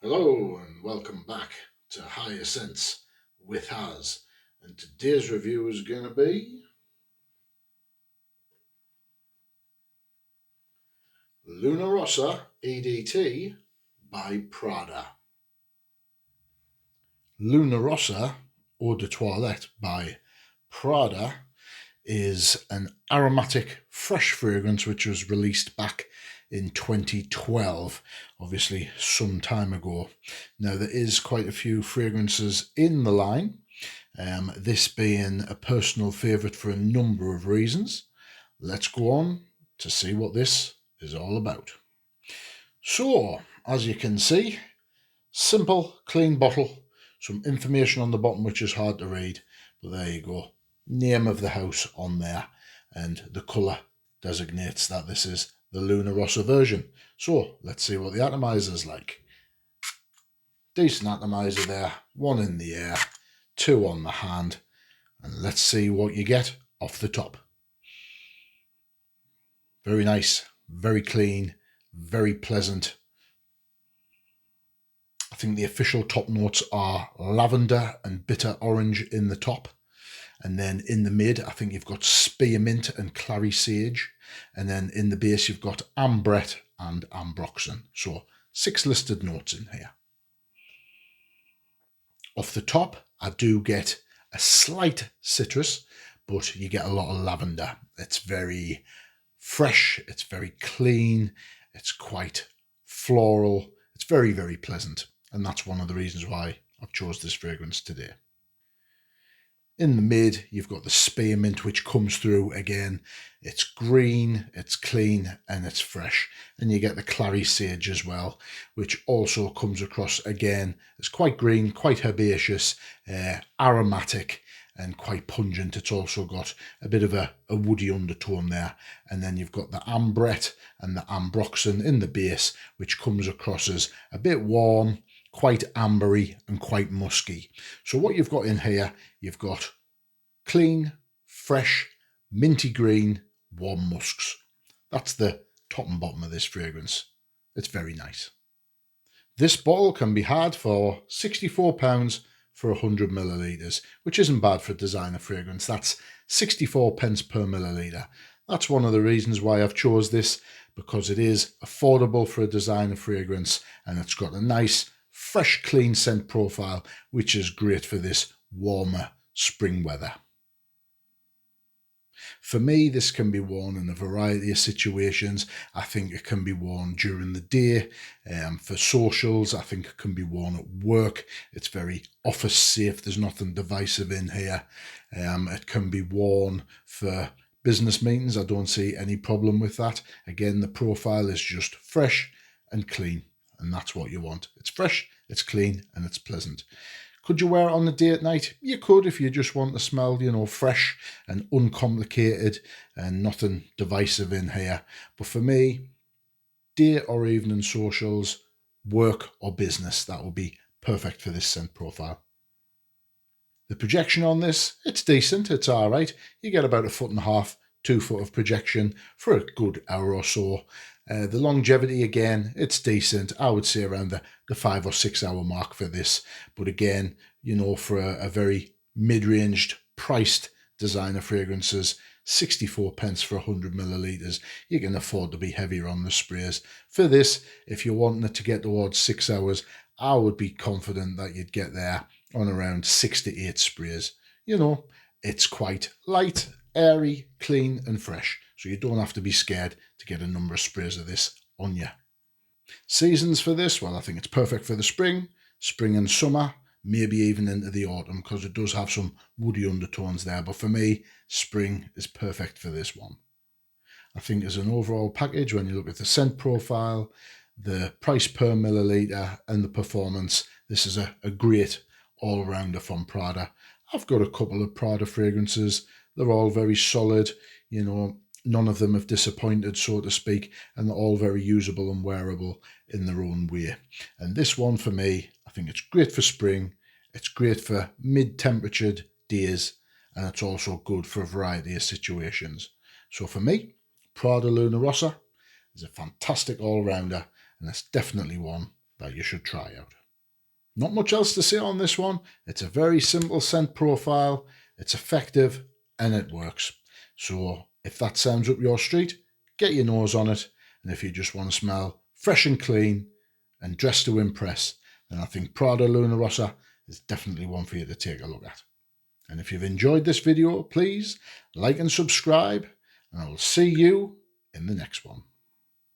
Hello and welcome back to Higher Sense with Haz. And today's review is going to be Luna Rossa EDT by Prada. Luna Rossa Eau de Toilette by Prada is an aromatic fresh fragrance which was released back in 2012, obviously some time ago. Now there is quite a few fragrances in the line, this being a personal favourite for a number of reasons. Let's go on to see what this is all about. So, as you can see, simple, clean bottle, some information on the bottom which is hard to read, but there you go. Name of the house on there, and the colour designates that this is the Luna Rossa version. So let's see what the atomizer's like. Decent atomizer there, one in the air, two on the hand, and let's see what you get off the top. Very nice, very clean, very pleasant. I think the official top notes are lavender and bitter orange in the top. And then in the mid, I think you've got spearmint and clary sage. And then in the base, you've got ambrette and ambroxan. So 6 listed notes in here. Off the top, I do get a slight citrus, but you get a lot of lavender. It's very fresh, it's very clean, it's quite floral. It's very, very pleasant. And that's one of the reasons why I've chose this fragrance today. In the mid, you've got the spearmint, which comes through again. It's green, it's clean, and it's fresh. And you get the clary sage as well, which also comes across again. It's quite green, quite herbaceous, aromatic, and quite pungent. It's also got a bit of a woody undertone there. And then you've got the ambrette and the ambroxan in the base, which comes across as a bit warm, quite ambery and quite musky. So what you've got in here, you've got clean, fresh, minty green, warm musks. That's the top and bottom of this fragrance. It's very nice. This bottle can be had for £64 for 100 millilitres, which isn't bad for a designer fragrance. That's 64 pence per millilitre. That's one of the reasons why I've chose this, because it is affordable for a designer fragrance and it's got a nice fresh, clean scent profile, which is great for this warmer spring weather. For me, this can be worn in a variety of situations. I think it can be worn during the day. For socials, I think it can be worn at work. It's very office safe. There's nothing divisive in here. It can be worn for business meetings. I don't see any problem with that. Again, the profile is just fresh and clean. And that's what you want. It's fresh, it's clean, and it's pleasant. Could you wear it on the day at night? You could, if you just want to smell, fresh and uncomplicated and nothing divisive in here. But for me, day or evening socials, work or business, that will be perfect for this scent profile. The projection on this, it's decent, it's all right. You get about 1.5 foot, 2 foot of projection for a good hour or so. The longevity, again, it's decent. I would say around the 5 or 6 hour mark for this. But again, for a very mid-ranged priced designer fragrances, 64 pence for 100 millilitres, you can afford to be heavier on the sprays. For this, if you're wanting it to get towards 6 hours, I would be confident that you'd get there on around 6 to 8 sprays. It's quite light, airy, clean and fresh. So you don't have to be scared to get a number of sprays of this on you. Seasons for this, well, I think it's perfect for the spring and summer, maybe even into the autumn, because it does have some woody undertones there. But for me, spring is perfect for this one. I think as an overall package, when you look at the scent profile, the price per milliliter and the performance, this is a great all-rounder from Prada. I've got a couple of Prada fragrances. They're all very solid, none of them have disappointed, so to speak, and they're all very usable and wearable in their own way. And this one for me, I think it's great for spring, it's great for mid-temperatured days, and it's also good for a variety of situations. So for me, Prada Luna Rossa is a fantastic all-rounder, and it's definitely one that you should try out. Not much else to say on this one. It's a very simple scent profile, it's effective, and it works. So if that sounds up your street, get your nose on it. And if you just want to smell fresh and clean and dress to impress, then I think Prada Luna Rossa is definitely one for you to take a look at. And if you've enjoyed this video, please like and subscribe, and I will see you in the next one.